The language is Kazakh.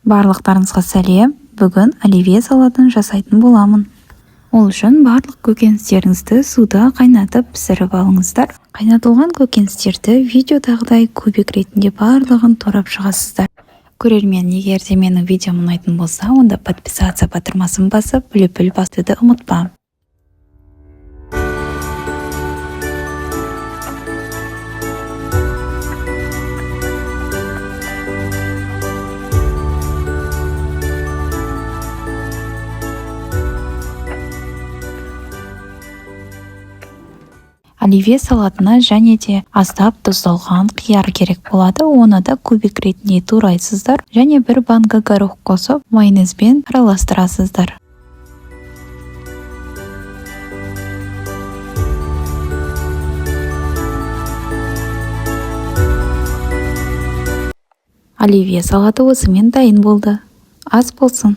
Барлықтарыңызға сәлем. Бүгін оливье салатын жасайтын боламын. Ол үшін барлық көкөністеріңізді суда қайнатып пісіріп алыңыздар. Қайнатылған көкөністерді видеодағыдай кубик ретінде барлығын турап шығасыздар. Көрермен, егер де менің видеом ұнайтын болса, онда подписаться батырмасын басып, бүліп басуды ұмытпа. Оливье салатына және де аздап тұздалған қияр керек болады. Оны да кубик ретінде турайсыздар және бір банка горох қосып, майонезбен араластырасыздар. Оливье салаты осымен дайын болды. Ас болсын.